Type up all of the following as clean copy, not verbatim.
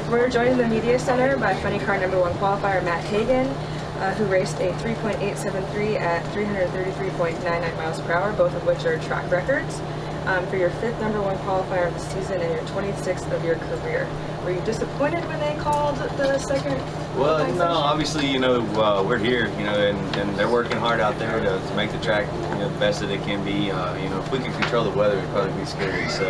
We're joined in the media center by funny car number 1 qualifier Matt Hagan, who raced a 3.873 at 333.99 miles per hour, both of which are track records, for your 5th number 1 qualifier of the season and your 26th of your career. Were you disappointed when they called the second? Well, no, obviously, we're here, and they're working hard out there to make the track, the best that it can be. If we could control the weather, it'd probably be scary. So,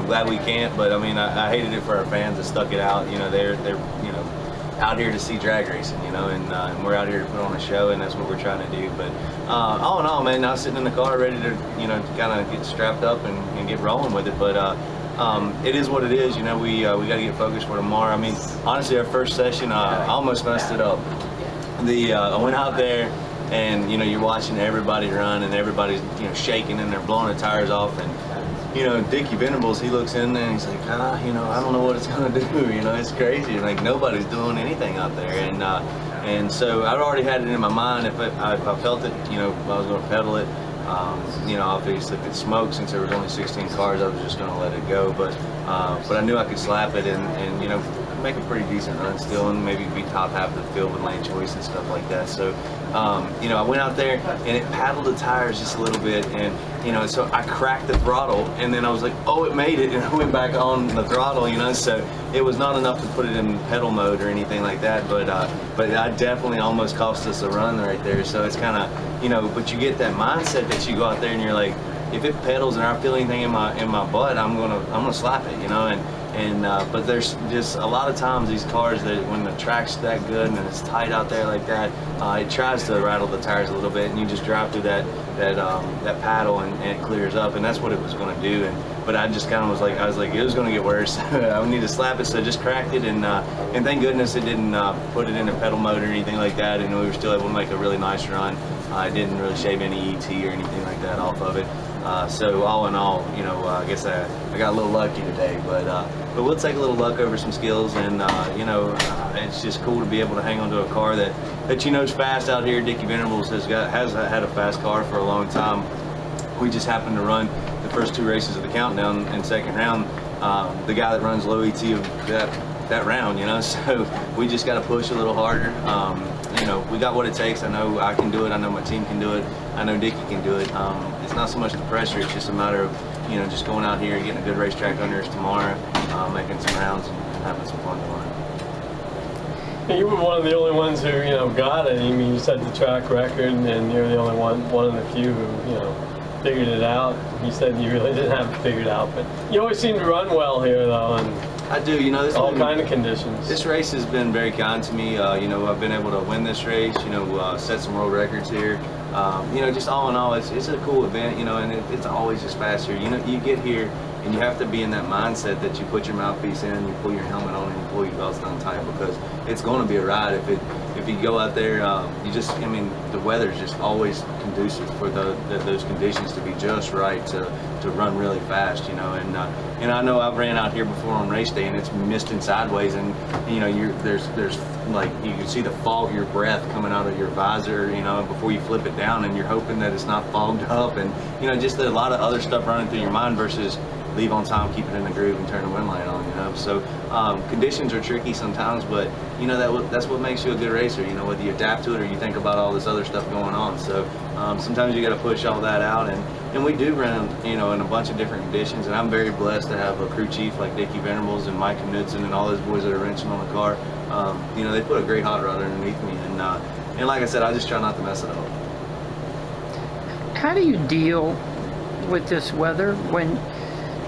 glad we can't. But I mean, I hated it for our fans that stuck it out. They're out here to see drag racing, and we're out here to put on a show, and that's what we're trying to do. But all in all, man, I was sitting in the car ready to, kind of get strapped up and get rolling with it. But it is what it is. We got to get focused for tomorrow. I mean, honestly, our first session, I almost messed it up. I went out there, and you're watching everybody run, and everybody's shaking, and they're blowing the tires off, and Dickie Venables, he looks in there and he's like, I don't know what it's gonna do. It's crazy. Like nobody's doing anything out there, and so I'd already had it in my mind. If I felt it, I was gonna pedal it. Obviously if it smoked, since there was only 16 cars, I was just going to let it go. But I knew I could slap it and make a pretty decent run still, and maybe be top half of the field with lane choice and stuff like that. So, I went out there and it paddled the tires just a little bit, and so I cracked the throttle, and then I was like, oh, it made it, and I went back on the throttle, so it was not enough to put it in pedal mode or anything like that. But I definitely almost cost us a run right there. So it's kind of, but you get that mindset that you go out there and you're like, if it pedals and I feel anything in my butt, I'm gonna slap it, but there's just a lot of times these cars that when the track's that good and it's tight out there like that, it tries to rattle the tires a little bit, and you just drive through that paddle and it clears up, and that's what it was going to do. But I just kind of was like, it was going to get worse. I would need to slap it, so I just cracked it, and thank goodness it didn't put it in a pedal mode or anything like that, and we were still able to make a really nice run. I didn't really shave any ET or anything like that off of it. So all in all, I guess I got a little lucky today, but we'll take a little luck over some skills, and it's just cool to be able to hang onto a car that is fast out here. Dickie Venables has had a fast car for a long time. We just happened to run the first 2 races of the countdown in second round. The guy that runs low ET of that round, so we just got to push a little harder. We got what it takes. I know I can do it. I know my team can do it. I know Dickie can do it. It's not so much the pressure. It's just a matter of, just going out here and getting a good racetrack under us tomorrow, making some rounds and having some fun tomorrow. You were one of the only ones who, got it. I mean, you set the track record, and you're the only one of the few who, figured it out. You said you really didn't have it figured out, but you always seem to run well here, though. And I do. This all kind of conditions. This race has been very kind to me. I've been able to win this race. Set some world records here. Just all in all, it's a cool event. And it's always just faster. You get here and you have to be in that mindset that you put your mouthpiece in, you pull your helmet on, and you pull your belts down tight, because it's going to be a ride. If you go out there, the weather's just always conducive for those conditions to be just right to run really fast, and I know I've ran out here before on race day, and it's misting sideways, and there's like, you can see the fog, your breath coming out of your visor, before you flip it down, and you're hoping that it's not fogged up, and just a lot of other stuff running through your mind versus leave on time, keep it in the groove, and turn the wind light on. So conditions are tricky sometimes, but that's what makes you a good racer. Whether you adapt to it or you think about all this other stuff going on. So sometimes you got to push all that out, and we do run in a bunch of different conditions, and I'm very blessed to have a crew chief like Dickie Venables and Mike Knudsen and all those boys that are wrenching on the car. They put a great hot rod underneath me, and like I said, I just try not to mess it up. How do you deal with this weather when,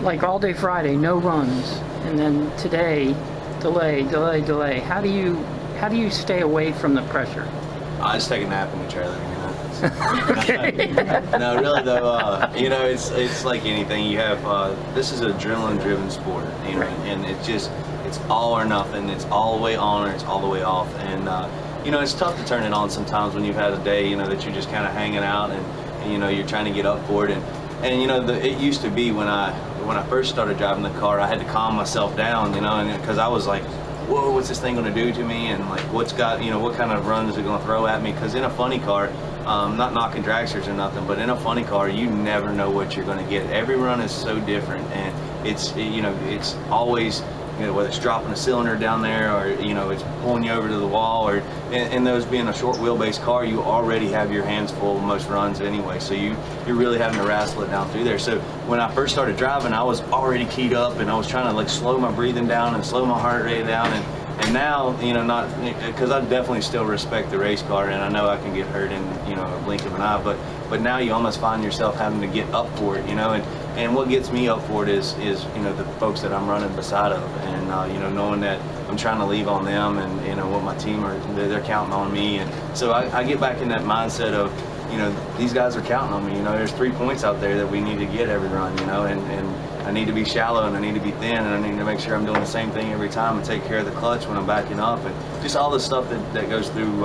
like, all day Friday, no runs, and then today, delay? How do you stay away from the pressure? I just take a nap in the trailer. Okay. No, really though, it's like anything. You have this is an adrenaline-driven sport, and it's all or nothing. It's all the way on or it's all the way off, and it's tough to turn it on sometimes when you've had a day, that you're just kind of hanging out, and you're trying to get up for it, and it used to be when I first started driving the car, I had to calm myself down, and because I was like, whoa, what's this thing going to do to me, and like what kind of run is it going to throw at me? Because in a funny car, not knocking dragsters or nothing, but in a funny car, you never know what you're going to get. Every run is so different, and it's always you know, whether it's dropping a cylinder down there or, you know, it's pulling you over to the wall, or and those being a short wheelbase car, you already have your hands full most runs anyway, so you're really having to wrestle it down through there. So when I first started driving, I was already keyed up, and I was trying to like slow my breathing down and slow my heart rate down, and now, you know, not because I definitely still respect the race car, and I know I can get hurt in, you know, a blink of an eye, but now you almost find yourself having to get up for it, you know, and what gets me up for it is you know, the folks that I'm running beside of, and you know, knowing that I'm trying to leave on them, and you know what my team are, they're counting on me, and so I get back in that mindset of, you know, these guys are counting on me. You know, there's 3 points out there that we need to get every run, you know, and I need to be shallow, and I need to be thin, and I need to make sure I'm doing the same thing every time and take care of the clutch when I'm backing up, and just all the stuff that goes through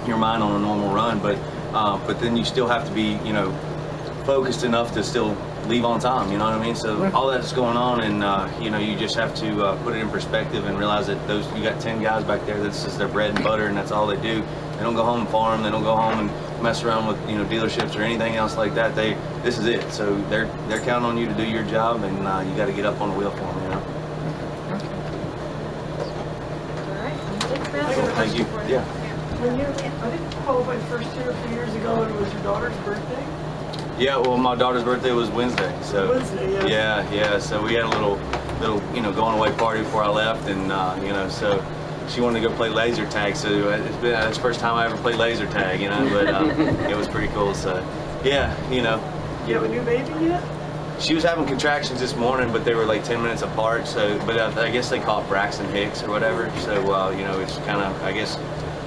your mind on a normal run. But then you still have to be, you know, focused enough to still leave on time, you know what I mean? So all that's going on, and you know, you just have to put it in perspective and realize that you got 10 guys back there, this is their bread and butter, and that's all they do. They don't go home and farm, they don't go home and mess around with, you know, dealerships or anything else like that. This is it. So they're counting on you to do your job, and you got to get up on the wheel for them, you know? All right. Thank you. Yeah. When I think you qualified first year a few years ago, and it was your daughter's birthday. Yeah, well, my daughter's birthday was Wednesday, so Wednesday, yeah. So we had a little, you know, going away party before I left, and you know, so she wanted to go play laser tag. So it's the first time I ever played laser tag, you know, but it was pretty cool. So yeah, you know. Do you have a new baby yet? She was having contractions this morning, but they were like 10 minutes apart. So, but I guess they call it Braxton Hicks or whatever. So you know, it's kind of, I guess,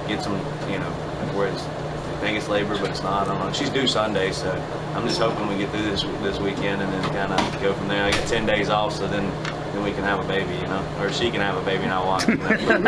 get some, you know, where it's. I think it's labor, but it's not. I don't know. She's due Sunday, so I'm just hoping we get through this weekend and then kind of go from there. I got 10 days off, so then we can have a baby, you know, or she can have a baby, not one. You know?